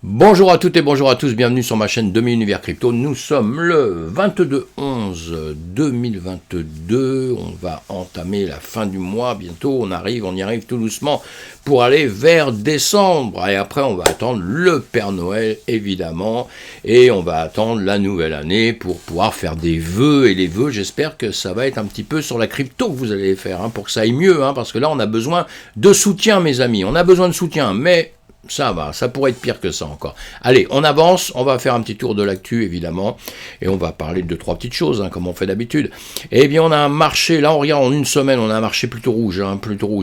Bonjour à toutes et bonjour à tous, bienvenue sur ma chaîne Demi-Univers Crypto. Nous sommes le 22/11/2022, on va entamer la fin du mois bientôt, on y arrive tout doucement pour aller vers décembre. Et après on va attendre le Père Noël évidemment, et on va attendre la nouvelle année pour pouvoir faire des vœux. Et les vœux, j'espère que ça va être un petit peu sur la crypto que vous allez les faire, pour que ça aille mieux, parce que là on a besoin de soutien mes amis, on a besoin de soutien, mais... ça va, ça pourrait être pire que ça encore. Allez, on avance, on va faire un petit tour de l'actu, évidemment, et on va parler de 2-3 petites choses, comme on fait d'habitude. Eh bien, on a un marché, là on regarde en une semaine, on a un marché plutôt rouge, Il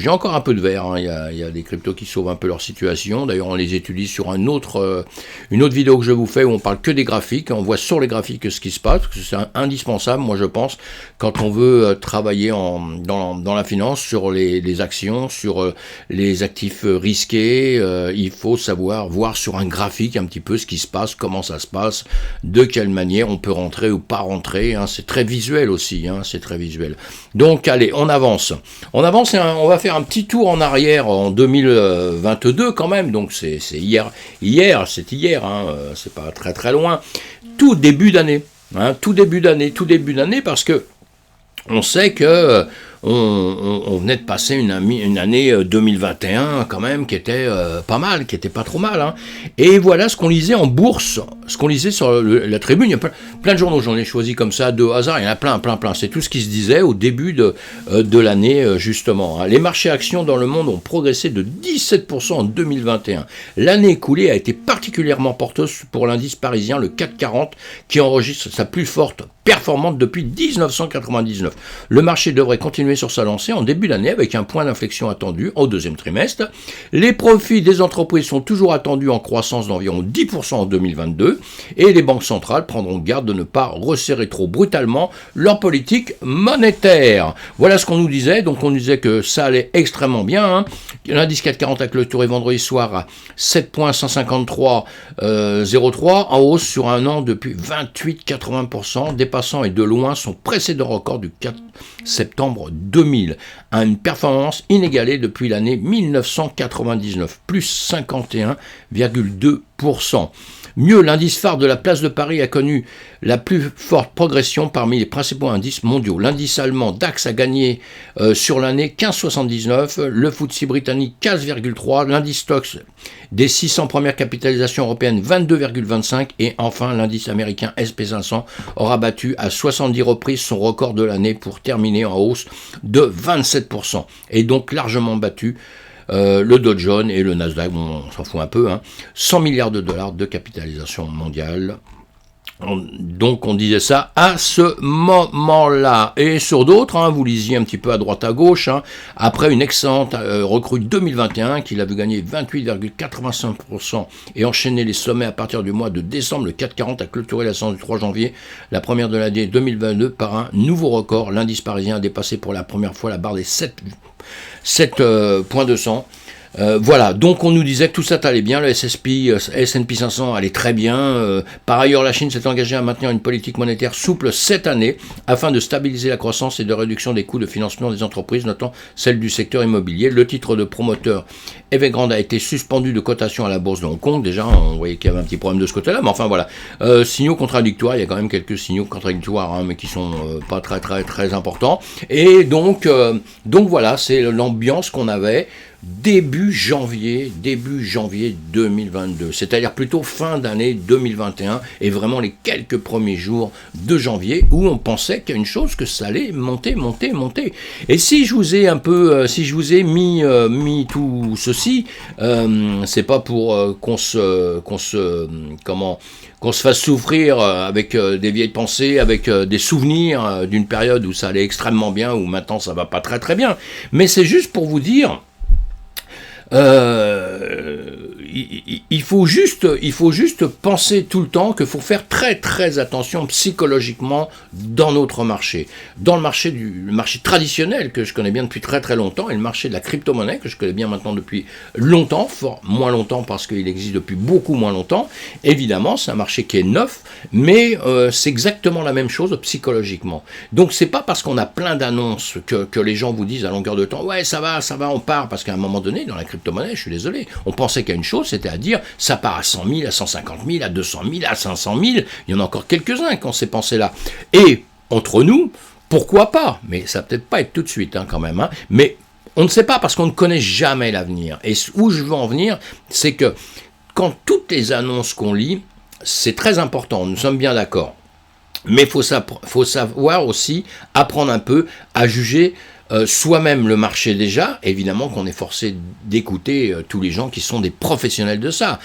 y a encore un peu de vert, il y a des cryptos qui sauvent un peu leur situation. D'ailleurs, on les étudie sur une autre vidéo que je vous fais, où on parle que des graphiques, on voit sur les graphiques ce qui se passe, parce que c'est indispensable, moi je pense, quand on veut travailler dans la finance, sur les actions, sur les actifs risqués, il faut savoir voir sur un graphique un petit peu ce qui se passe, comment ça se passe, de quelle manière on peut rentrer ou pas rentrer, c'est très visuel aussi, c'est très visuel. Donc allez, on avance et on va faire un petit tour en arrière en 2022 quand même, donc c'est hier, c'est pas très très loin, tout début d'année, parce que on sait que on venait de passer une année 2021 quand même qui était pas mal, qui était pas trop mal. Et voilà ce qu'on lisait en bourse, ce qu'on lisait sur la tribune. Il y a plein de journaux, j'en ai choisi comme ça de hasard, il y en a plein. C'est tout ce qui se disait au début de l'année justement. Les marchés actions dans le monde ont progressé de 17% en 2021. L'année écoulée a été particulièrement porteuse pour l'indice parisien, le CAC 40, qui enregistre sa plus forte performante depuis 1999. Le marché devrait continuer sur sa lancée en début d'année avec un point d'inflexion attendu au deuxième trimestre. Les profits des entreprises sont toujours attendus en croissance d'environ 10% en 2022 et les banques centrales prendront garde de ne pas resserrer trop brutalement leur politique monétaire. Voilà ce qu'on nous disait. Donc on nous disait que ça allait extrêmement bien. L'indice CAC 40 a clôturé vendredi soir à 7,153,03 en hausse sur un an depuis 28,80%, dépassant et de loin son précédent record du 4 septembre 2000, à une performance inégalée depuis l'année 1999, plus 51,2%. Mieux, l'indice phare de la place de Paris a connu la plus forte progression parmi les principaux indices mondiaux. L'indice allemand DAX a gagné sur l'année 15,79, le FTSE britannique 15,3, l'indice Stoxx des 600 premières capitalisations européennes 22,25 et enfin l'indice américain SP500 aura battu à 70 reprises son record de l'année pour terminer en hausse de 27% et donc largement battu le Dow Jones et le Nasdaq, on s'en fout un peu, 100 milliards de dollars de capitalisation mondiale. Donc on disait ça à ce moment-là. Et sur d'autres, vous lisiez un petit peu à droite à gauche, après une excellente recrue 2021 qu'il a vu gagner 28,85% et enchaîner les sommets à partir du mois de décembre, le CAC 40 a clôturé la séance du 3 janvier, la première de l'année 2022, par un nouveau record. L'indice parisien a dépassé pour la première fois la barre des 7,200. Voilà, donc on nous disait que tout ça allait bien, le S&P 500 allait très bien. Par ailleurs, la Chine s'est engagée à maintenir une politique monétaire souple cette année afin de stabiliser la croissance et de réduction des coûts de financement des entreprises, notamment celle du secteur immobilier. Le titre de promoteur Evergrande a été suspendu de cotation à la bourse de Hong Kong. Déjà, on voyait qu'il y avait un petit problème de ce côté-là, mais enfin voilà. Signaux contradictoires, il y a quand même quelques signaux contradictoires, mais qui sont pas très très très importants. Et donc voilà, c'est l'ambiance qu'on avait début janvier 2022, c'est-à-dire plutôt fin d'année 2021 et vraiment les quelques premiers jours de janvier où on pensait qu'il y a une chose, que ça allait monter. Et si je vous ai mis tout ceci, c'est pas pour qu'on se fasse souffrir avec des vieilles pensées, avec des souvenirs d'une période où ça allait extrêmement bien, où maintenant ça va pas très très bien, mais c'est juste pour vous dire il faut juste penser tout le temps qu'il faut faire très très attention psychologiquement dans notre marché. Dans le marché traditionnel que je connais bien depuis très très longtemps et le marché de la crypto-monnaie que je connais bien maintenant depuis longtemps, moins longtemps parce qu'il existe depuis beaucoup moins longtemps. Évidemment, c'est un marché qui est neuf, mais c'est exactement la même chose psychologiquement. Donc c'est pas parce qu'on a plein d'annonces que les gens vous disent à longueur de temps, ouais ça va, on part, parce qu'à un moment donné, dans la crypto-monnaie, je suis désolé, on pensait qu'il y a une chose, c'est-à-dire ça part à 100 000, à 150 000, à 200 000, à 500 000, il y en a encore quelques-uns qui ont ces pensées-là. Et entre nous, pourquoi pas? Mais ça va peut-être pas être tout de suite quand même. Mais on ne sait pas parce qu'on ne connaît jamais l'avenir. Et où je veux en venir, c'est que quand toutes les annonces qu'on lit, c'est très important, nous sommes bien d'accord. Mais il faut savoir aussi apprendre un peu à juger soi-même le marché déjà. Évidemment qu'on est forcé d'écouter tous les gens qui sont des professionnels de ça,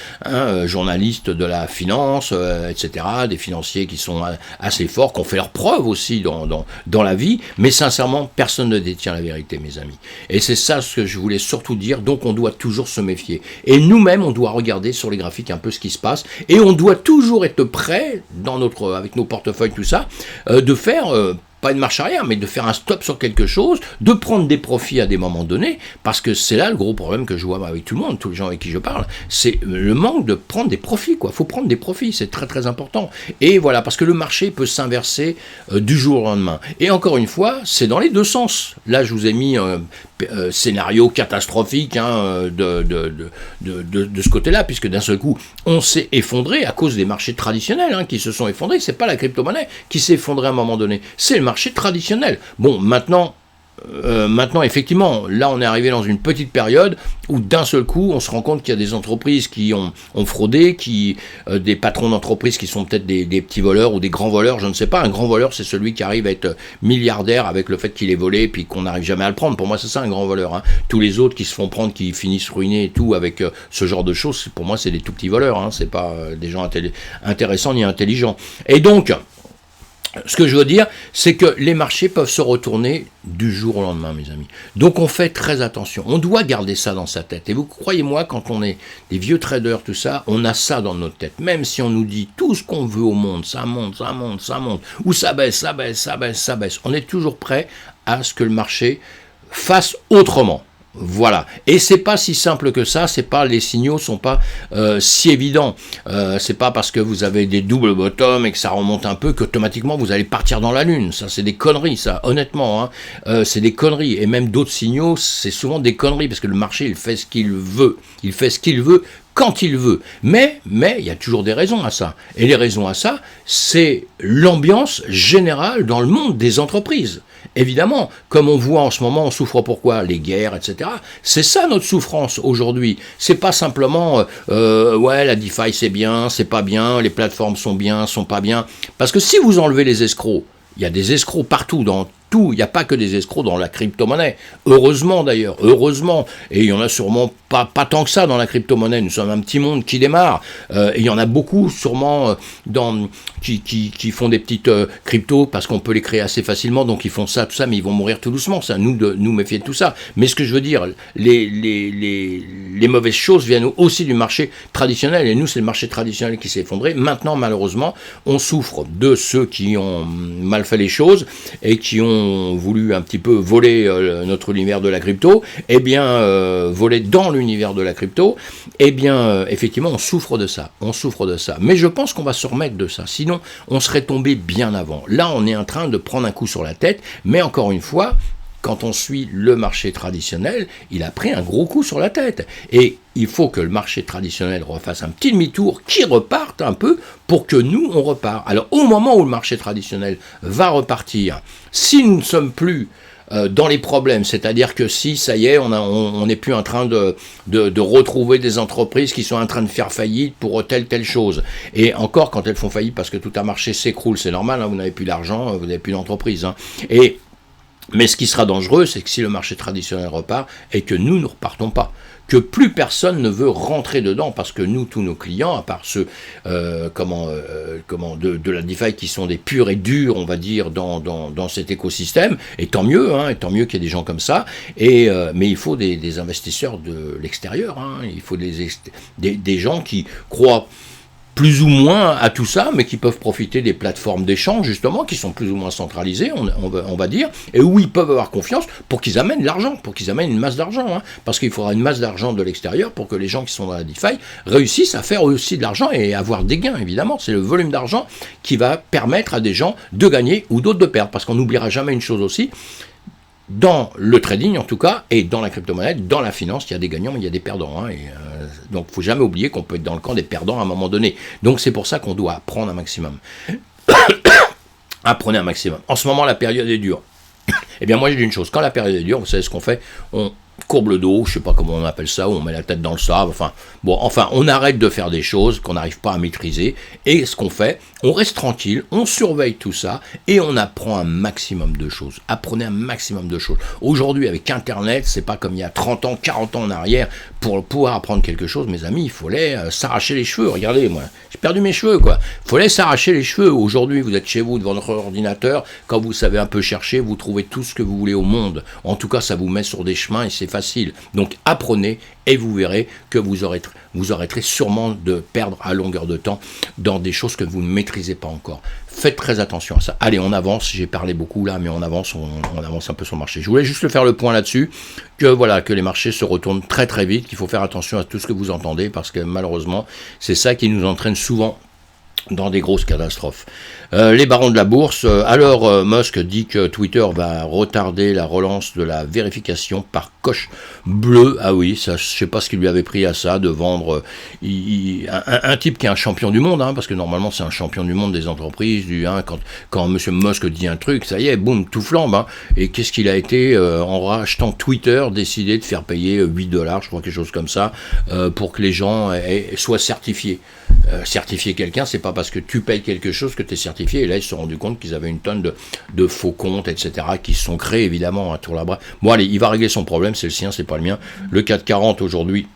journalistes de la finance, etc., des financiers qui sont assez forts, qui ont fait leurs preuves aussi dans la vie, mais sincèrement, personne ne détient la vérité, mes amis. Et c'est ça ce que je voulais surtout dire, donc on doit toujours se méfier. Et nous-mêmes, on doit regarder sur les graphiques un peu ce qui se passe, et on doit toujours être prêt, avec nos portefeuilles, tout ça, de faire... pas une marche arrière, mais de faire un stop sur quelque chose, de prendre des profits à des moments donnés, parce que c'est là le gros problème que je vois avec tout le monde, tous les gens avec qui je parle, c'est le manque de prendre des profits, quoi. Faut prendre des profits, c'est très très important. Et voilà, parce que le marché peut s'inverser du jour au lendemain. Et encore une fois, c'est dans les deux sens. Là, je vous ai mis scénario catastrophique de ce côté-là, puisque d'un seul coup, on s'est effondré à cause des marchés traditionnels qui se sont effondrés. C'est pas la crypto-monnaie qui s'est effondrée à un moment donné, c'est le marché traditionnel. Bon, maintenant, effectivement, là, on est arrivé dans une petite période où d'un seul coup, on se rend compte qu'il y a des entreprises qui ont fraudé, des patrons d'entreprises qui sont peut-être des petits voleurs ou des grands voleurs, je ne sais pas. Un grand voleur, c'est celui qui arrive à être milliardaire avec le fait qu'il est volé puis qu'on n'arrive jamais à le prendre. Pour moi, c'est ça un grand voleur. Tous les autres qui se font prendre, qui finissent ruinés et tout avec ce genre de choses, pour moi, c'est des tout petits voleurs. C'est pas des gens intéressants ni intelligents. Et donc, ce que je veux dire, c'est que les marchés peuvent se retourner du jour au lendemain, mes amis. Donc on fait très attention. On doit garder ça dans sa tête. Et vous croyez-moi, quand on est des vieux traders, tout ça, on a ça dans notre tête. Même si on nous dit tout ce qu'on veut au monde, ça monte, ça monte, ça monte, ou ça baisse, ça baisse, ça baisse, ça baisse. On est toujours prêt à ce que le marché fasse autrement. Voilà, et c'est pas si simple que ça, les signaux sont pas si évidents, c'est pas parce que vous avez des doubles bottoms et que ça remonte un peu qu'automatiquement vous allez partir dans la lune, ça c'est des conneries, ça, honnêtement, c'est des conneries, et même d'autres signaux, c'est souvent des conneries, parce que le marché il fait ce qu'il veut, quand il veut, mais il y a toujours des raisons à ça, et les raisons à ça, c'est l'ambiance générale dans le monde des entreprises. Évidemment, comme on voit en ce moment, on souffre pourquoi? Les guerres, etc. C'est ça notre souffrance aujourd'hui. C'est pas simplement, la DeFi c'est bien, c'est pas bien, les plateformes sont bien, sont pas bien. Parce que si vous enlevez les escrocs, il y a des escrocs partout, dans tout, il n'y a pas que des escrocs dans la crypto-monnaie. Heureusement d'ailleurs, heureusement. Et il y en a sûrement pas tant que ça dans la crypto-monnaie. Nous sommes un petit monde qui démarre. Et il y en a beaucoup sûrement qui font des petites cryptos parce qu'on peut les créer assez facilement. Donc ils font ça, tout ça, mais ils vont mourir tout doucement. C'est à nous de nous méfier de tout ça. Mais ce que je veux dire, les mauvaises choses viennent aussi du marché traditionnel. Et nous, c'est le marché traditionnel qui s'est effondré. Maintenant, malheureusement, on souffre de ceux qui ont mal fait les choses et qui ont voulu un petit peu voler notre univers de la crypto, voler dans l'univers de la crypto, effectivement, on souffre de ça. Mais je pense qu'on va se remettre de ça, sinon on serait tombé bien avant. Là, on est en train de prendre un coup sur la tête, mais encore une fois, quand on suit le marché traditionnel, il a pris un gros coup sur la tête. Et il faut que le marché traditionnel refasse un petit demi-tour, qui reparte un peu, pour que nous, on repart. Alors, au moment où le marché traditionnel va repartir, si nous ne sommes plus dans les problèmes, c'est-à-dire que si, ça y est, on n'est plus en train de retrouver des entreprises qui sont en train de faire faillite pour telle chose. Et encore, quand elles font faillite parce que tout un marché s'écroule, c'est normal, vous n'avez plus d'argent, vous n'avez plus d'entreprise. Mais ce qui sera dangereux, c'est que si le marché traditionnel repart et que nous ne repartons pas, que plus personne ne veut rentrer dedans, parce que nous, tous nos clients, à part ceux de la DeFi qui sont des purs et durs, on va dire, dans cet écosystème, et tant mieux qu'il y ait des gens comme ça, mais il faut des investisseurs de l'extérieur, il faut des gens qui croient plus ou moins à tout ça, mais qui peuvent profiter des plateformes d'échange, justement, qui sont plus ou moins centralisées, on va dire, et où ils peuvent avoir confiance pour qu'ils amènent de l'argent, pour qu'ils amènent une masse d'argent, parce qu'il faudra une masse d'argent de l'extérieur pour que les gens qui sont dans la DeFi réussissent à faire aussi de l'argent et avoir des gains, évidemment. C'est le volume d'argent qui va permettre à des gens de gagner ou d'autres de perdre, parce qu'on n'oubliera jamais une chose aussi, dans le trading en tout cas, et dans la crypto-monnaie, dans la finance, il y a des gagnants, mais il y a des perdants. Hein, donc, il ne faut jamais oublier qu'on peut être dans le camp des perdants à un moment donné. Donc, c'est pour ça qu'on doit apprendre un maximum. Apprenez un maximum. En ce moment, la période est dure. Eh bien, moi, je dis une chose. Quand la période est dure, vous savez ce qu'on fait? On courbe le dos, je sais pas comment on appelle ça, ou on met la tête dans le sable, enfin, on arrête de faire des choses qu'on n'arrive pas à maîtriser, et ce qu'on fait, on reste tranquille, on surveille tout ça, et on apprend un maximum de choses. Apprenez un maximum de choses. Aujourd'hui, avec Internet, c'est pas comme il y a 30 ans, 40 ans en arrière, pour pouvoir apprendre quelque chose, mes amis, il fallait s'arracher les cheveux. Regardez, moi, j'ai perdu mes cheveux, quoi. Il fallait s'arracher les cheveux. Aujourd'hui, vous êtes chez vous, devant votre ordinateur, quand vous savez un peu chercher, vous trouvez tout ce que vous voulez au monde. En tout cas, ça vous met sur des chemins, et c'est facile. Donc apprenez et vous verrez que vous arrêterez sûrement de perdre à longueur de temps dans des choses que vous ne maîtrisez pas encore. Faites très attention à ça. Allez, on avance, j'ai parlé beaucoup là, mais on avance un peu sur le marché. Je voulais juste faire le point là-dessus, que les marchés se retournent très très vite, qu'il faut faire attention à tout ce que vous entendez, parce que malheureusement, c'est ça qui nous entraîne souvent dans des grosses catastrophes. Les barons de la bourse, alors Musk dit que Twitter va retarder la relance de la vérification par coche bleue. Ah oui, ça, je sais pas ce qu'il lui avait pris à ça, de vendre un type qui est un champion du monde, hein, parce que normalement c'est un champion du monde des entreprises, quand M. Musk dit un truc, ça y est, boum, tout flambe. Hein. Et qu'est-ce qu'il a été, en rachetant Twitter, décidé de faire payer $8, je crois, quelque chose comme ça, pour que les gens soient certifiés. Certifier quelqu'un, c'est pas parce que tu payes quelque chose que tu es certifié. Et là, ils se sont rendus compte qu'ils avaient une tonne de faux comptes, etc., qui se sont créés, évidemment, à tour la bras. Bon, allez, il va régler son problème, c'est le sien, c'est pas le mien. Le 440, aujourd'hui,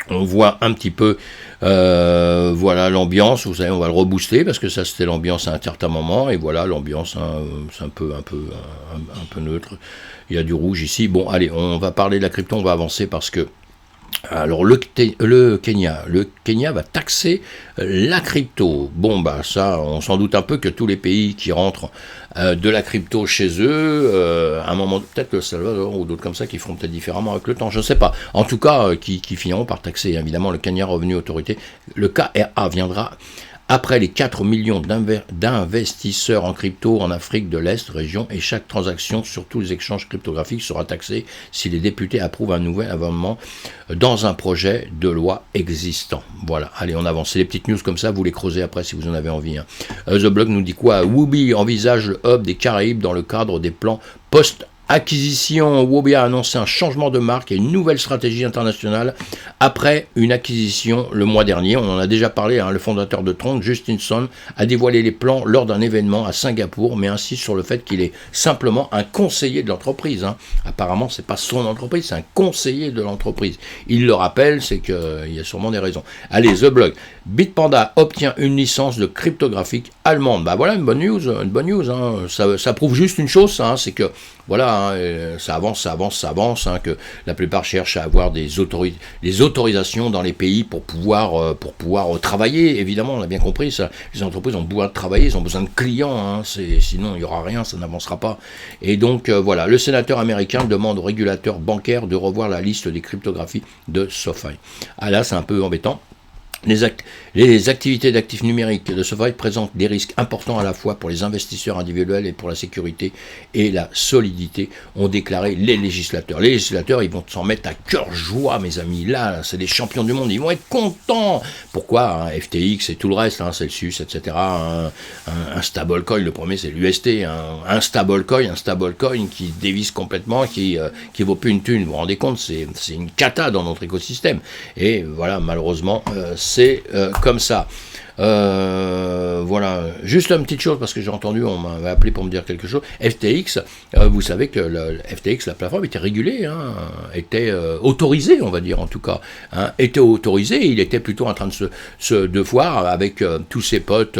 on voit un petit peu, voilà, l'ambiance. Vous savez, on va le rebooster, parce que ça, c'était l'ambiance à un certain moment. Et voilà, l'ambiance, hein, c'est un peu neutre. Il y a du rouge ici. Bon, allez, on va parler de la crypto, on va avancer, parce que alors le Kenya va taxer la crypto. Bon, bah ça, on s'en doute un peu que tous les pays qui rentrent de la crypto chez eux, à un moment, peut-être le Salvador ou d'autres comme ça, qui feront peut-être différemment avec le temps, je ne sais pas. En tout cas, qui finiront par taxer. Évidemment, le Kenya Revenu Authority, le KRA, viendra après les 4 millions d'investisseurs en crypto en Afrique de l'Est, région, et chaque transaction sur tous les échanges cryptographiques sera taxée si les députés approuvent un nouvel amendement dans un projet de loi existant. Voilà, allez, on avance. C'est les petites news comme ça, vous les creusez après si vous en avez envie. Hein. The Blog nous dit quoi? Woobi envisage le hub des Caraïbes dans le cadre des plans post-acquisition. Woobi a annoncé un changement de marque et une nouvelle stratégie internationale après une acquisition le mois dernier. On en a déjà parlé, hein, le fondateur de Tron, Justin Sun, a dévoilé les plans lors d'un événement à Singapour, mais insiste sur le fait qu'il est simplement un conseiller de l'entreprise. Hein. Apparemment, c'est pas son entreprise, c'est un conseiller de l'entreprise. Il le rappelle, c'est qu'il y a sûrement des raisons. Allez, The Blog. Bitpanda obtient une licence de cryptographique allemande. Bah voilà, une bonne news. Hein. Ça prouve juste une chose, hein, c'est que voilà, hein, ça avance, hein, que la plupart cherchent à avoir des autorisations dans les pays pour pouvoir travailler. Évidemment, on a bien compris ça. Les entreprises ont besoin de travailler, ils ont besoin de clients. Hein, sinon, il n'y aura rien, ça n'avancera pas. Et donc, voilà, le sénateur américain demande aux régulateurs bancaires de revoir la liste des cryptographies de SoFi. Ah là, c'est un peu embêtant. Les activités d'actifs numériques de SoFi présentent des risques importants à la fois pour les investisseurs individuels et pour la sécurité et la solidité, ont déclaré les législateurs. Les législateurs, ils vont s'en mettre à cœur joie, mes amis. Là, c'est des champions du monde, ils vont être contents. Pourquoi, hein, FTX et tout le reste, hein, Celsius, etc. Un stablecoin, le premier c'est l'UST, un stablecoin qui dévisse complètement, qui vaut plus une thune. Vous vous rendez compte, c'est une cata dans notre écosystème. Et voilà, malheureusement, c'est comme ça. Voilà, juste une petite chose, parce que j'ai entendu, on m'avait appelé pour me dire quelque chose. FTX, vous savez que FTX, la plateforme, était régulée, hein, était autorisée, on va dire en tout cas, hein, était autorisée. Il était plutôt en train de se voir avec tous ses potes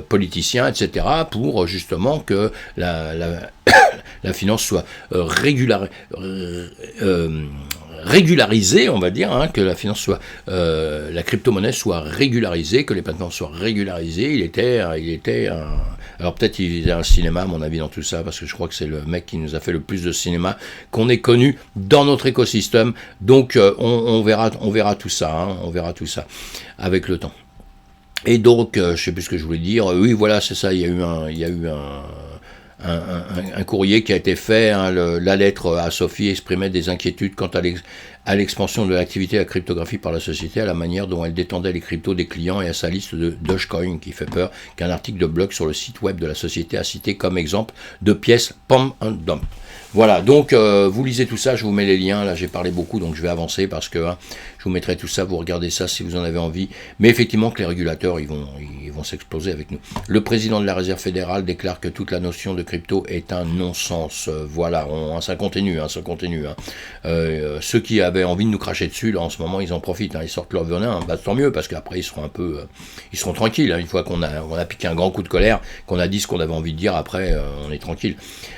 politiciens, etc., pour justement que la finance soit régularisée, on va dire, hein, que la finance soit, la crypto-monnaie soit régularisée, que les plateformes soient régularisées. Il était alors peut-être il faisait un cinéma, à mon avis, dans tout ça, parce que je crois que c'est le mec qui nous a fait le plus de cinéma qu'on ait connu dans notre écosystème. Donc on verra tout ça, hein, on verra tout ça avec le temps. Et donc, je sais plus ce que je voulais dire. Oui, voilà, c'est ça. Il y a eu un courrier qui a été fait, hein, la lettre à Sophie exprimait des inquiétudes quant à l'expansion de l'activité de la cryptographie par la société, à la manière dont elle détendait les cryptos des clients et à sa liste de Dogecoin, qui fait peur, qu'un article de blog sur le site web de la société a cité comme exemple de pièces pump and dump. Voilà, donc vous lisez tout ça, je vous mets les liens, là j'ai parlé beaucoup, donc je vais avancer parce que je vous mettrai tout ça, vous regardez ça si vous en avez envie, mais effectivement que les régulateurs, ils vont s'exploser avec nous. Le président de la Réserve fédérale déclare que toute la notion de crypto est un non-sens, voilà, ça continue, ça continue. Ceux qui avaient envie de nous cracher dessus, là en ce moment, ils en profitent, ils sortent leur venin, tant mieux, parce qu'après ils seront tranquilles, une fois qu'on a piqué un grand coup de colère, qu'on a dit ce qu'on avait envie de dire, après on est tranquille.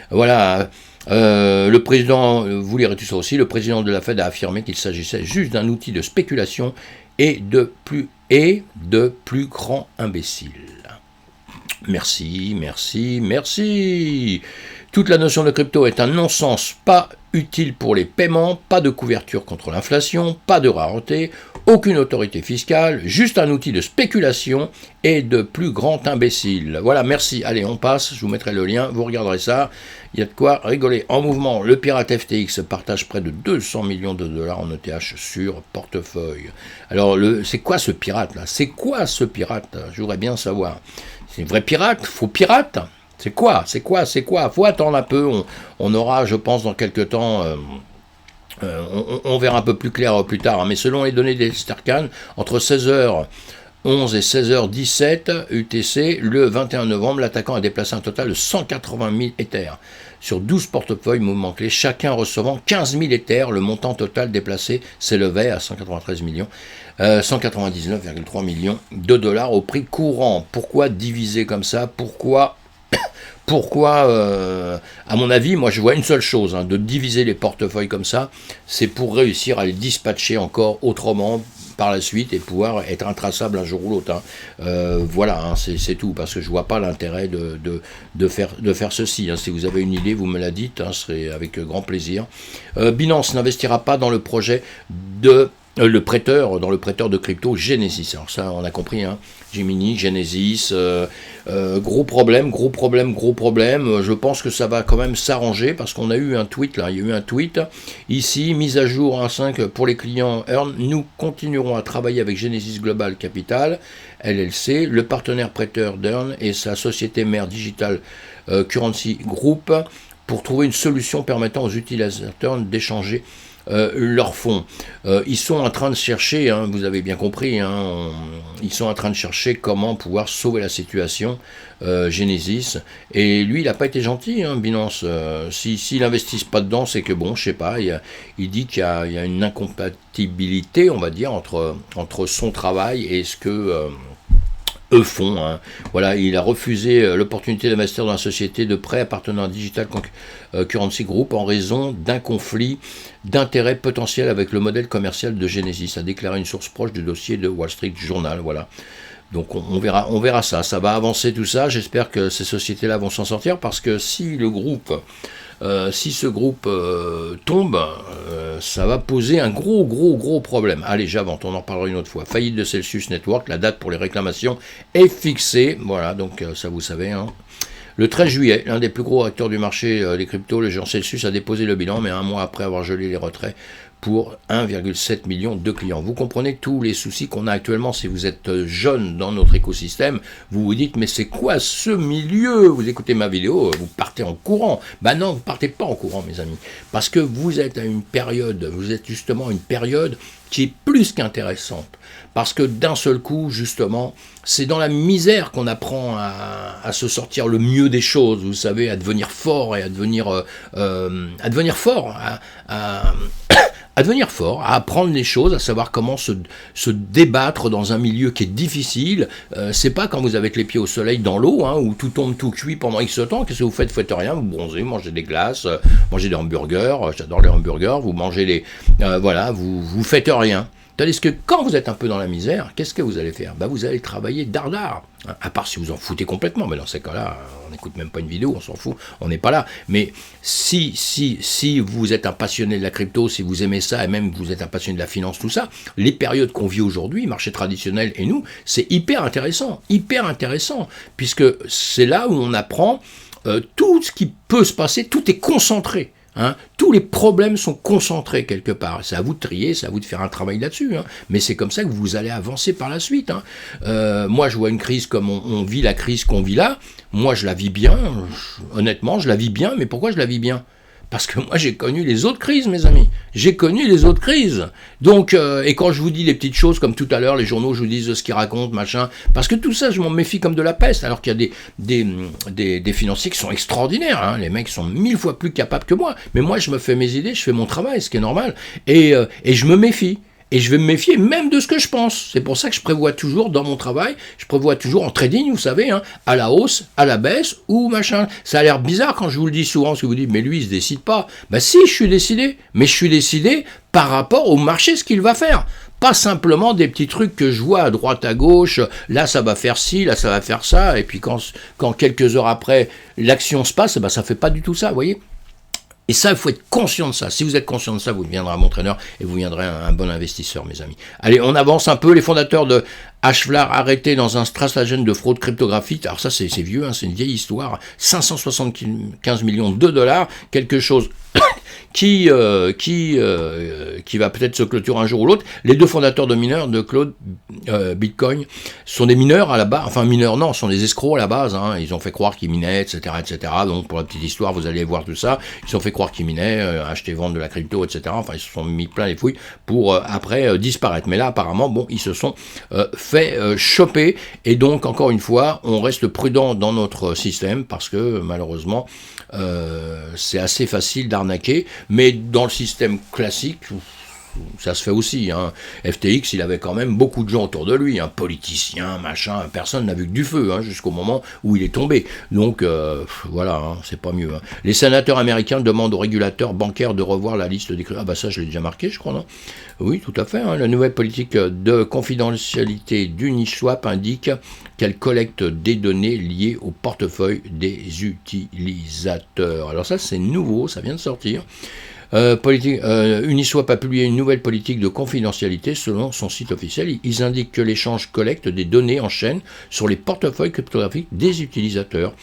Voilà. Le président, vous lirez tout ça aussi, le président de la Fed a affirmé qu'il s'agissait juste d'un outil de spéculation et de plus grands imbéciles. Merci, merci, merci. Toute la notion de crypto est un non-sens, pas utile pour les paiements, pas de couverture contre l'inflation, pas de rareté, aucune autorité fiscale, juste un outil de spéculation et de plus grand imbécile. Voilà, merci. Allez, on passe, je vous mettrai le lien, vous regarderez ça. Il y a de quoi rigoler. En mouvement, le pirate FTX partage près de 200 millions de dollars en ETH sur portefeuille. Alors, c'est quoi ce pirate là? C'est quoi ce pirate? Je voudrais bien savoir. C'est un vrai pirate? Faux pirate? C'est quoi? Faut attendre un peu. On aura, je pense, dans quelques temps... on verra un peu plus clair plus tard, mais selon les données des Stercan, entre 16h11 et 16h17 UTC, le 21 novembre, l'attaquant a déplacé un total de 180 000 Ethers sur 12 portefeuilles mouvements clés, chacun recevant 15 000 Ethers. Le montant total déplacé s'élevait à 193 millions, 199,3 millions de dollars au prix courant. Pourquoi diviser comme ça? Pourquoi, à mon avis, moi je vois une seule chose, de diviser les portefeuilles comme ça, c'est pour réussir à les dispatcher encore autrement par la suite et pouvoir être intraçable un jour ou l'autre. Voilà, c'est tout, parce que je vois pas l'intérêt de faire ceci. Si vous avez une idée, vous me la dites, ce serait avec grand plaisir. Binance n'investira pas dans le projet dans le prêteur de crypto Genesis. Alors ça, on a compris, Gemini, Genesis, gros problème. Je pense que ça va quand même s'arranger parce qu'on a eu un tweet là. Il y a eu un tweet ici, mise à jour 1.5 pour les clients Earn. Nous continuerons à travailler avec Genesis Global Capital, LLC, le partenaire prêteur d'Earn et sa société mère Digital Currency Group pour trouver une solution permettant aux utilisateurs d'échanger leurs fonds. Ils sont en train de chercher, vous avez bien compris, ils sont en train de chercher comment pouvoir sauver la situation, Genesis, et lui il n'a pas été gentil, Binance. S'il n'investisse pas dedans, c'est que bon, je sais pas, il dit qu'il y a une incompatibilité, on va dire, entre son travail et ce que eux font. Voilà, il a refusé l'opportunité d'investir dans la société de prêt appartenant à Digital Currency Group en raison d'un conflit d'intérêts potentiel avec le modèle commercial de Genesis, a déclaré une source proche du dossier de Wall Street Journal. Voilà. Donc on verra ça va avancer tout ça. J'espère que ces sociétés-là vont s'en sortir, parce que si ce groupe tombe, ça va poser un gros problème. Allez, j'avance, on en reparlera une autre fois. Faillite de Celsius Network, la date pour les réclamations est fixée. Voilà, donc ça vous savez. Le 13 juillet, l'un des plus gros acteurs du marché des cryptos, le géant Celsius, a déposé le bilan, mais un mois après avoir gelé les retraits pour 1,7 million de clients. Vous comprenez tous les soucis qu'on a actuellement. Si vous êtes jeune dans notre écosystème, vous vous dites, mais c'est quoi ce milieu? Vous écoutez ma vidéo, vous partez en courant. Non, vous partez pas en courant, mes amis, parce que vous êtes justement à une période qui est plus qu'intéressante, parce que d'un seul coup, justement, c'est dans la misère qu'on apprend à se sortir le mieux des choses, vous savez, à devenir fort et à devenir fort, à devenir fort, à apprendre les choses, à savoir comment se débattre dans un milieu qui est difficile. C'est pas quand vous avez les pieds au soleil dans l'eau, où tout tombe tout cuit pendant X temps. Qu'est-ce que vous faites? Vous faites rien, vous bronzez, mangez des glaces, mangez des hamburgers, j'adore les hamburgers, vous mangez vous faites rien. Tandis que quand vous êtes un peu dans la misère, qu'est-ce que vous allez faire? Vous allez travailler dardard. À part si vous en foutez complètement, mais dans ces cas-là, on n'écoute même pas une vidéo, on s'en fout, on n'est pas là. Mais si vous êtes un passionné de la crypto, si vous aimez ça, et même vous êtes un passionné de la finance, tout ça, les périodes qu'on vit aujourd'hui, marché traditionnel et nous, c'est hyper intéressant, puisque c'est là où on apprend tout ce qui peut se passer, tout est concentré. Hein, tous les problèmes sont concentrés quelque part. C'est à vous de trier, c'est à vous de faire un travail là-dessus. Hein, mais c'est comme ça que vous allez avancer par la suite. Hein. Moi, je vois une crise comme on vit la crise qu'on vit là. Moi, je la vis bien. Honnêtement, je la vis bien. Mais pourquoi je la vis bien ? Parce que moi, j'ai connu les autres crises, mes amis. J'ai connu les autres crises. Donc, et quand je vous dis les petites choses, comme tout à l'heure, les journaux, je vous dis ce qu'ils racontent, machin, parce que tout ça, je m'en méfie comme de la peste, alors qu'il y a des financiers qui sont extraordinaires. Hein. Les mecs sont 1000 fois plus capables que moi. Mais moi, je me fais mes idées, je fais mon travail, ce qui est normal. Et je me méfie. Et je vais me méfier même de ce que je pense. C'est pour ça que je prévois toujours dans mon travail, je prévois toujours en trading, vous savez, hein, à la hausse, à la baisse, ou machin. Ça a l'air bizarre quand je vous le dis souvent, parce que vous dites, mais lui, il se décide pas. Ben si, je suis décidé. Mais je suis décidé par rapport au marché, ce qu'il va faire. Pas simplement des petits trucs que je vois à droite, à gauche, là ça va faire ci, là ça va faire ça, et puis quand quelques heures après, l'action se passe, ben ça fait pas du tout ça, vous voyez. Et ça, il faut être conscient de ça. Si vous êtes conscient de ça, vous deviendrez un entraîneur et vous deviendrez un bon investisseur, mes amis. Allez, on avance un peu. Les fondateurs de Hashflar arrêtés dans un stratagème de fraude cryptographique. Alors ça, c'est vieux, hein, c'est une vieille histoire. 575 millions de dollars, quelque chose qui va peut-être se clôturer un jour ou l'autre. Les deux fondateurs de mineurs de Cloud Bitcoin sont des mineurs à la base, enfin mineurs non, sont des escrocs à la base, hein. Ils ont fait croire qu'ils minaient, etc., etc. Donc pour la petite histoire, vous allez voir tout ça. Ils ont fait croire qu'ils minaient, acheter, vendre de la crypto, etc. Enfin, ils se sont mis plein les fouilles pour après disparaître. Mais là, apparemment, bon, ils se sont fait choper. Et donc, encore une fois, on reste prudent dans notre système parce que malheureusement, c'est assez facile d'arnaquer, mais dans le système classique, ça se fait aussi. Hein. FTX, il avait quand même beaucoup de gens autour de lui, hein, politiciens, machin, personne n'a vu que du feu, hein, jusqu'au moment où il est tombé. Donc, voilà, hein, c'est pas mieux. Hein. Les sénateurs américains demandent aux régulateurs bancaires de revoir la liste des... Ah bah ça, je l'ai déjà marqué, je crois, non ? Oui, tout à fait. Hein. La nouvelle politique de confidentialité d'Uniswap indique qu'elle collecte des données liées au portefeuille des utilisateurs. Alors ça, c'est nouveau, ça vient de sortir. Uniswap a publié une nouvelle politique de confidentialité selon son site officiel. Ils indiquent que l'échange collecte des données en chaîne sur les portefeuilles cryptographiques des utilisateurs.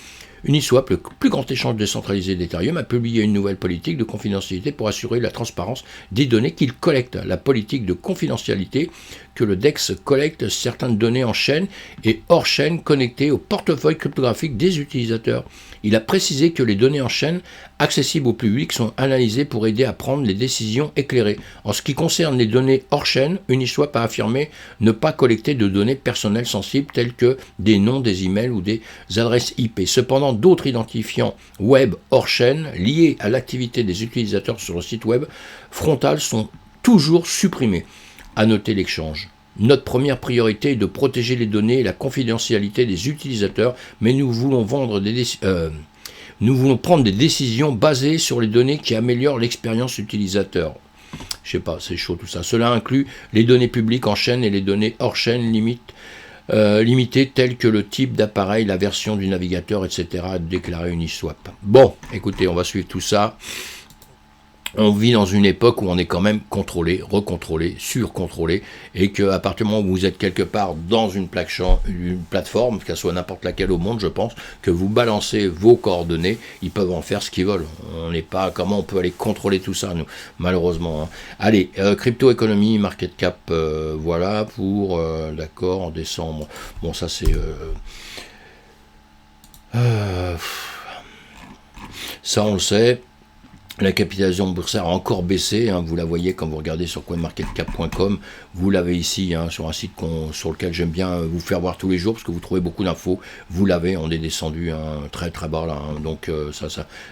Uniswap, le plus grand échange décentralisé d'Ethereum, a publié une nouvelle politique de confidentialité pour assurer la transparence des données qu'il collecte. La politique de confidentialité que le DEX collecte certaines données en chaîne et hors chaîne connectées au portefeuille cryptographique des utilisateurs. Il a précisé que les données en chaîne accessibles au public sont analysées pour aider à prendre les décisions éclairées. En ce qui concerne les données hors chaîne, Uniswap a affirmé ne pas collecter de données personnelles sensibles telles que des noms, des emails ou des adresses IP. Cependant, d'autres identifiants web hors chaîne liés à l'activité des utilisateurs sur le site web frontal sont toujours supprimés. À noter l'échange. Notre première priorité est de protéger les données et la confidentialité des utilisateurs, mais nous voulons prendre des décisions basées sur les données qui améliorent l'expérience utilisateur. Je sais pas, c'est chaud tout ça. Cela inclut les données publiques en chaîne et les données hors chaîne limitées telles que le type d'appareil, la version du navigateur, etc. a déclaré Uniswap. Bon, écoutez, on va suivre tout ça. On vit dans une époque où on est quand même contrôlé, recontrôlé, surcontrôlé, et qu'à partir du moment où vous êtes quelque part dans une plateforme, qu'elle soit n'importe laquelle au monde, je pense, que vous balancez vos coordonnées, ils peuvent en faire ce qu'ils veulent. On n'est pas, comment on peut aller contrôler tout ça, nous, malheureusement. Hein. Allez, crypto-économie, market cap, voilà, pour, d'accord, en décembre. Bon, ça c'est... ça on le sait. La capitalisation boursière a encore baissé, hein, vous la voyez quand vous regardez sur coinmarketcap.com, vous l'avez ici hein, sur un site sur lequel j'aime bien vous faire voir tous les jours parce que vous trouvez beaucoup d'infos, vous l'avez, on est descendu hein, très très bas là, hein, donc ça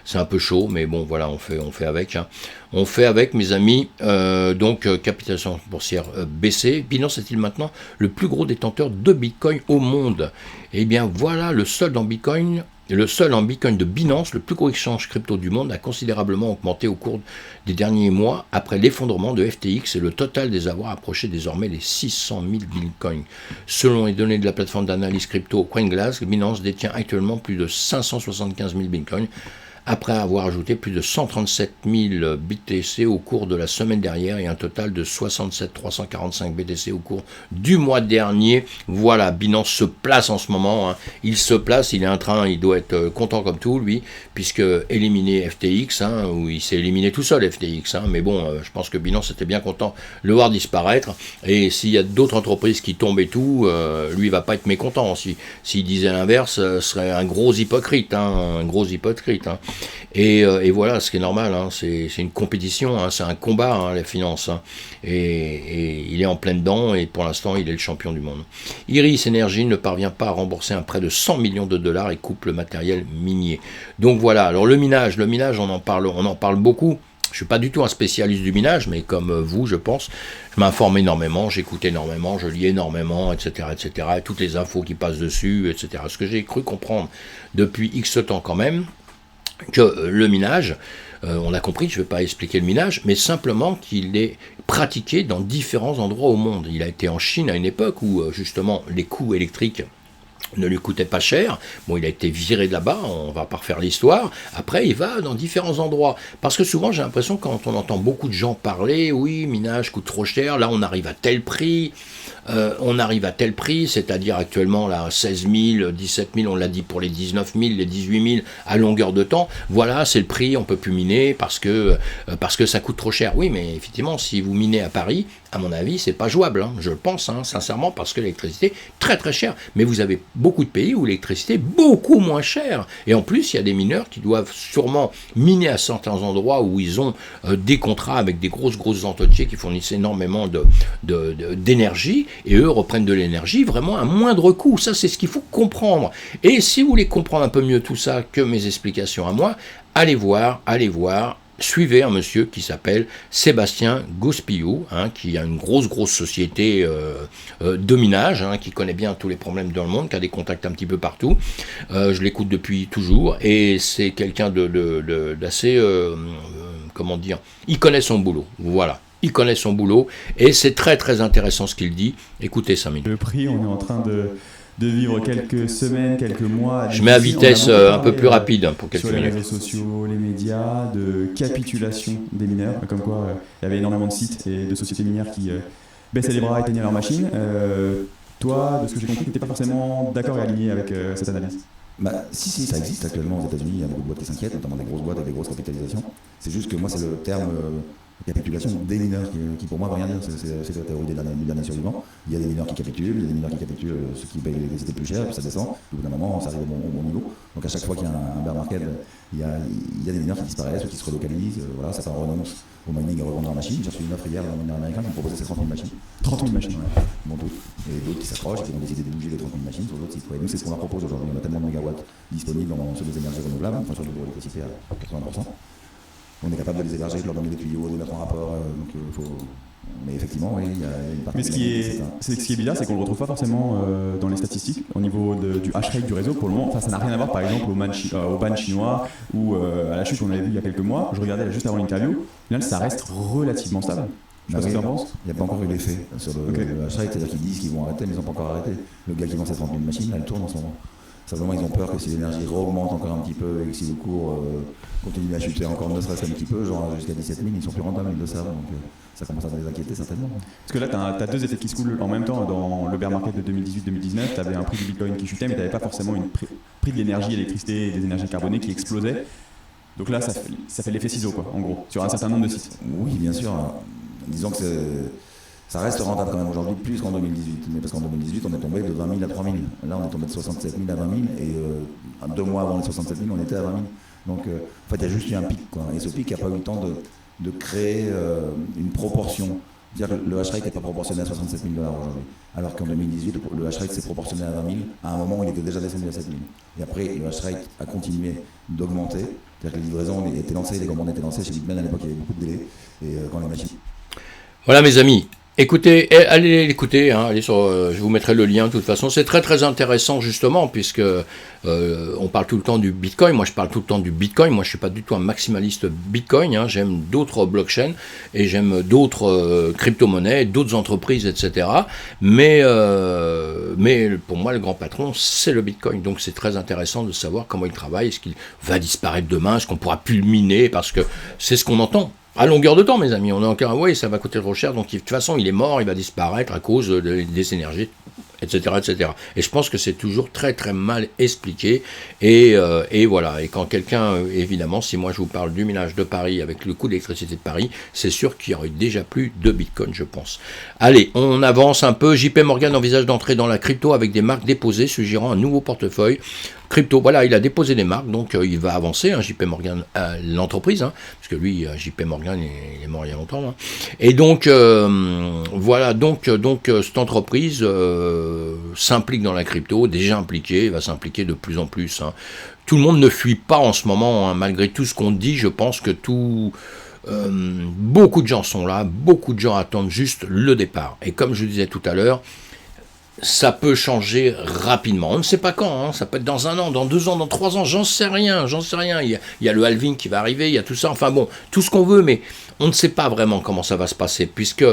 c'est un peu chaud, mais bon voilà, on fait avec. Hein. On fait avec mes amis, donc capitalisation boursière baissée. Binance est-il maintenant le plus gros détenteur de Bitcoin au monde? Eh bien voilà, le seul en Bitcoin de Binance, le plus gros exchange crypto du monde, a considérablement augmenté au cours des derniers mois après l'effondrement de FTX et le total des avoirs approchait désormais les 600 000 bitcoins. Selon les données de la plateforme d'analyse crypto CoinGlass, Binance détient actuellement plus de 575 000 bitcoins après avoir ajouté plus de 137 000 BTC au cours de la semaine dernière et un total de 67 345 BTC au cours du mois dernier. Voilà, Binance se place en ce moment, hein. Il se place, il est en train, il doit être content comme tout, lui, puisque éliminé FTX, hein, où il s'est éliminé tout seul FTX, hein, mais bon, je pense que Binance était bien content de le voir disparaître, et s'il y a d'autres entreprises qui tombent et tout, lui il va pas être mécontent. S'il disait l'inverse, serait un gros hypocrite, hein, hein. Et voilà, ce qui est normal, hein, c'est une compétition, hein, c'est un combat, hein, la finance, hein, et il est en plein dedans, et pour l'instant il est le champion du monde. Iris Energy ne parvient pas à rembourser un prêt de 100 millions de dollars et coupe le matériel minier. Donc voilà, alors le minage on en parle beaucoup. Je suis pas du tout un spécialiste du minage, mais comme vous, je pense, je m'informe énormément, j'écoute énormément, je lis énormément, etc., et toutes les infos qui passent dessus, etc. Ce que j'ai cru comprendre depuis X temps quand même, que le minage, on a compris, je ne vais pas expliquer le minage, mais simplement qu'il est pratiqué dans différents endroits au monde. Il a été en Chine à une époque où justement les coûts électriques ne lui coûtait pas cher. Bon, il a été viré de là-bas, on va pas refaire l'histoire. Après, il va dans différents endroits. Parce que souvent, j'ai l'impression, quand on entend beaucoup de gens parler, oui, minage coûte trop cher, là, on arrive à tel prix, c'est-à-dire actuellement, là, 16 000, 17 000, on l'a dit pour les 19 000, les 18 000 à longueur de temps. Voilà, c'est le prix, on peut plus miner parce que ça coûte trop cher. Oui, mais effectivement, si vous minez à Paris, à mon avis, c'est pas jouable, hein, je le pense, hein, sincèrement, parce que l'électricité est très très chère. Mais vous avez beaucoup de pays où l'électricité est beaucoup moins chère. Et en plus, il y a des mineurs qui doivent sûrement miner à certains endroits où ils ont des contrats avec des grosses entités qui fournissent énormément d'énergie, et eux reprennent de l'énergie vraiment à moindre coût. Ça, c'est ce qu'il faut comprendre. Et si vous voulez comprendre un peu mieux tout ça que mes explications à moi, allez voir, suivez un monsieur qui s'appelle Sébastien Gouspillou, hein, qui a une grosse société de minage, hein, qui connaît bien tous les problèmes dans le monde, qui a des contacts un petit peu partout. Je l'écoute depuis toujours, et c'est quelqu'un d'assez, comment dire, il connaît son boulot, voilà. Il connaît son boulot, et c'est très très intéressant ce qu'il dit. Écoutez 5 minutes. Le prix, on est en train de vivre quelques semaines, quelques mois. Je mets à vitesse un peu plus rapide pour quelques minutes. Sur les réseaux sociaux, les médias, de capitulation des mineurs, comme quoi il y avait énormément de sites et de sociétés minières qui baissaient les bras et éteignaient leurs machines. Toi, de ce que j'ai compris, tu n'étais pas forcément d'accord et aligné avec cette analyse. Si, ça existe actuellement aux États-Unis, il y a beaucoup de boîtes qui s'inquiètent, notamment des grosses boîtes avec des grosses capitalisations. C'est juste que moi, c'est le terme capitulation des mineurs qui pour moi ne veut rien dire, c'est la théorie du dernier survivant. Il y a des mineurs qui capitulent, ceux qui payent l'électricité plus cher, puis ça descend, au bout d'un moment, ça arrive au bon niveau. Donc à chaque fois qu'il y a un bear market, il y a des mineurs qui disparaissent ou qui se relocalisent, voilà, ça renonce au mining et revendre en machine. J'ai reçu une offre hier d'un mineur américain qui me proposait 30 000 machines. 30 000 machines. Ouais, bon, et d'autres qui s'accrochent et qui ont décidé de bouger les 30 000 machines sur d'autres sites. Ouais, nous, c'est ce qu'on leur propose aujourd'hui. On a tellement de mégawatts disponibles sur des énergies renouvelables, enfin sur de l'électricité à 80%. On est capable de les héberger, de leur donner des tuyaux, de mettre en rapport. Mais effectivement, oui, il y a une partie. Mais ce qui est bizarre, c'est qu'on ne le retrouve pas forcément dans les statistiques au niveau du hash rate du réseau pour le moment. Enfin, ça n'a rien à voir, par exemple, au ban chinois ou à la chute qu'on avait vu il y a quelques mois. Je regardais juste avant l'interview. Là, ça reste relativement stable. Je sais pas ce que tu en penses. Il n'y a pas encore eu l'effet sur le hash rate, c'est-à-dire qu'ils disent qu'ils vont arrêter, mais ils n'ont pas encore arrêté. Le gars qui vend ses 30 000 machines, là, il tourne en ce moment. Simplement, ils ont peur que si l'énergie augmente encore un petit peu et que si le cours continue à chuter encore ne serait-ce qu'un petit peu, genre jusqu'à 17 000, ils sont plus rentables, ils le savent. Donc ça commence à les inquiéter certainement. Parce que là, tu as deux effets qui se coulent en même temps. Dans le bear market de 2018-2019, tu avais un prix du bitcoin qui chutait, mais tu n'avais pas forcément un prix de l'énergie, l'électricité et des énergies carbonées qui explosait. Donc là, ça fait l'effet ciseau, quoi, en gros, sur un certain nombre de sites. Oui, bien sûr. Disons que ça reste rentable quand même aujourd'hui, plus qu'en 2018. Mais parce qu'en 2018, on est tombé de 20 000 à 3 000. Là, on est tombé de 67 000 à 20 000. Et 2 mois avant les 67 000, on était à 20 000. Donc, en fait, il y a juste eu un pic, quoi. Et ce pic n'a pas eu le temps de créer une proportion. C'est-à-dire que le hash rate n'est pas proportionné à 67 000 $ aujourd'hui. Alors qu'en 2018, le hash rate s'est proportionné à 20 000. À un moment où il était déjà descendu à 7 000. Et après, le hash rate a continué d'augmenter. C'est-à-dire que les livraisons étaient lancées, les commandes étaient lancées. Chez Bitmain, à l'époque, il y avait beaucoup de délais. Et quand les machines... Voilà, mes amis. Écoutez, allez l'écouter, hein, allez sur, je vous mettrai le lien de toute façon. C'est très très intéressant justement puisque on parle tout le temps du Bitcoin. Moi, je parle tout le temps du Bitcoin. Moi, je suis pas du tout un maximaliste Bitcoin. Hein. J'aime d'autres blockchains et j'aime d'autres crypto-monnaies, d'autres entreprises, etc. Mais pour moi, le grand patron, c'est le Bitcoin. Donc, c'est très intéressant de savoir comment il travaille. Est-ce qu'il va disparaître demain? Est-ce qu'on pourra plus le miner? Parce que c'est ce qu'on entend. À longueur de temps, mes amis, on est encore, oui, ça va coûter trop cher, donc de toute façon, il est mort, il va disparaître à cause des énergies, etc., etc. Et je pense que c'est toujours très, très mal expliqué, et voilà. Et quand quelqu'un, évidemment, si moi je vous parle du minage de Paris avec le coût d'électricité de Paris, c'est sûr qu'il y aurait déjà plus de Bitcoin, je pense. Allez, on avance un peu. JP Morgan envisage d'entrer dans la crypto avec des marques déposées, suggérant un nouveau portefeuille. Crypto, voilà, il a déposé des marques, donc il va avancer, hein, JP Morgan, l'entreprise, hein, parce que lui, JP Morgan, il est mort il y a longtemps. Hein. Et donc, voilà, donc cette entreprise s'implique dans la crypto, déjà impliquée, va s'impliquer de plus en plus. Hein. Tout le monde ne fuit pas en ce moment, hein, malgré tout ce qu'on dit, je pense que beaucoup de gens sont là, beaucoup de gens attendent juste le départ. Et comme je disais tout à l'heure, ça peut changer rapidement. On ne sait pas quand, hein. Ça peut être dans 1 an, dans 2 ans, dans 3 ans, j'en sais rien. Il y a le halving qui va arriver, il y a tout ça, enfin bon, tout ce qu'on veut, mais on ne sait pas vraiment comment ça va se passer, puisque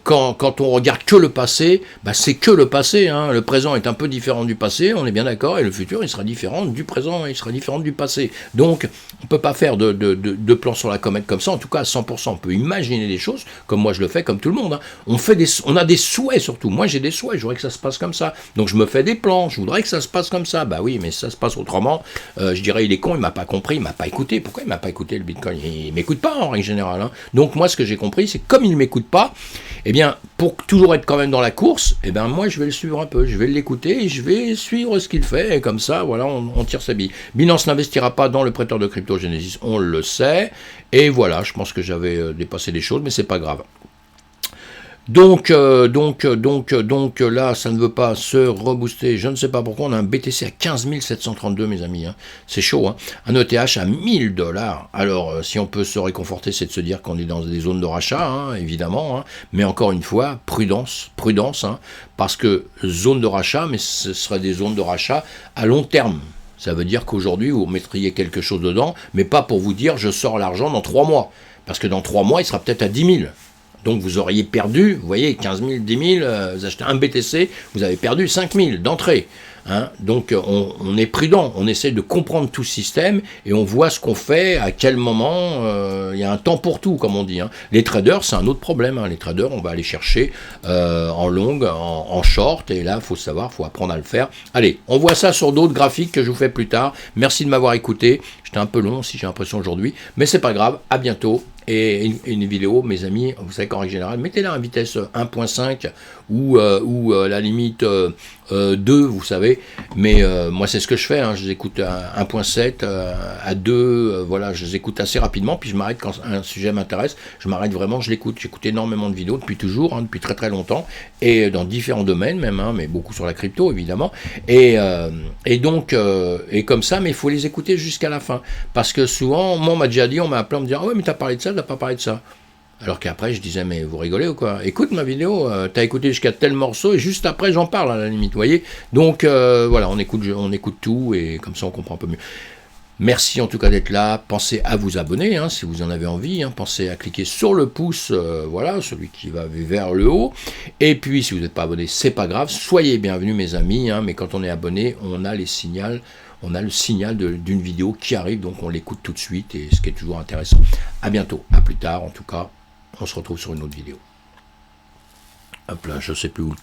quand on regarde que le passé, bah c'est que le passé, hein. Le présent est un peu différent du passé, on est bien d'accord, et le futur, il sera différent du présent, il sera différent du passé. Donc, on ne peut pas faire de plan sur la comète comme ça, en tout cas à 100%. On peut imaginer des choses, comme moi je le fais, comme tout le monde. Hein. On a des souhaits surtout. Moi j'ai des souhaits, je voudrais que ça se passe comme ça. Donc je me fais des plans, je voudrais que ça se passe comme ça. Bah oui, mais ça se passe autrement. Je dirais, il est con, il m'a pas compris, il m'a pas écouté. Pourquoi il m'a pas écouté le Bitcoin? Il m'écoute pas en règle générale. Hein. Donc moi ce que j'ai compris, c'est que comme il m'écoute pas, eh bien, pour toujours être quand même dans la course, eh bien, moi, je vais le suivre un peu. Je vais l'écouter et je vais suivre ce qu'il fait. Et comme ça, voilà, on tire sa bille. Binance n'investira pas dans le prêteur de crypto Genesis, on le sait. Et voilà, je pense que j'avais dépassé des choses, mais c'est pas grave. Donc là, ça ne veut pas se rebooster. Je ne sais pas pourquoi. On a un BTC à 15 732, mes amis. Hein. C'est chaud. Hein. Un ETH à $1000. Alors, si on peut se réconforter, c'est de se dire qu'on est dans des zones de rachat, hein, évidemment. Hein. Mais encore une fois, prudence. Hein, parce que zone de rachat, mais ce serait des zones de rachat à long terme. Ça veut dire qu'aujourd'hui, vous mettriez quelque chose dedans, mais pas pour vous dire, je sors l'argent dans 3 mois. Parce que dans 3 mois, il sera peut-être à 10 000. Donc vous auriez perdu, vous voyez, 15 000, 10 000, vous achetez un BTC, vous avez perdu 5 000 d'entrée. Hein. Donc on est prudent, on essaie de comprendre tout ce système et on voit ce qu'on fait, à quel moment, il y a un temps pour tout, comme on dit. Hein. Les traders, c'est un autre problème. Hein. Les traders, on va aller chercher en long, en short, et là, il faut savoir, il faut apprendre à le faire. Allez, on voit ça sur d'autres graphiques que je vous fais plus tard. Merci de m'avoir écouté. J'étais un peu long, si j'ai l'impression aujourd'hui, mais c'est pas grave, à bientôt. Et une vidéo, mes amis, vous savez qu'en règle générale, mettez-la à vitesse 1.5 ou la limite 2, vous savez. Mais moi, c'est ce que je fais. Hein. Je les écoute à 1.7, à 2, voilà, je les écoute assez rapidement. Puis je m'arrête quand un sujet m'intéresse. Je m'arrête vraiment, je l'écoute. J'écoute énormément de vidéos depuis toujours, hein, depuis très très longtemps. Et dans différents domaines même, hein, mais beaucoup sur la crypto, évidemment. Et donc, et comme ça, mais il faut les écouter jusqu'à la fin. Parce que souvent, moi, on m'a déjà dit, on m'a appelé, on me dit, ah ouais, mais t'as parlé de ça, t'as pas parlé de ça. Alors qu'après, je disais, mais vous rigolez ou quoi? Écoute ma vidéo, t'as écouté jusqu'à tel morceau, et juste après, j'en parle, à la limite, vous voyez? Donc, voilà, on écoute tout, et comme ça, on comprend un peu mieux. Merci en tout cas d'être là. Pensez à vous abonner, hein, si vous en avez envie. Hein. Pensez à cliquer sur le pouce, voilà, celui qui va vers le haut. Et puis, si vous n'êtes pas abonné, c'est pas grave. Soyez bienvenus, mes amis. Hein, mais quand on est abonné, on a le signal d'une vidéo qui arrive, donc on l'écoute tout de suite, et ce qui est toujours intéressant. À bientôt, à plus tard. En tout cas, on se retrouve sur une autre vidéo. Hop là, je sais plus où.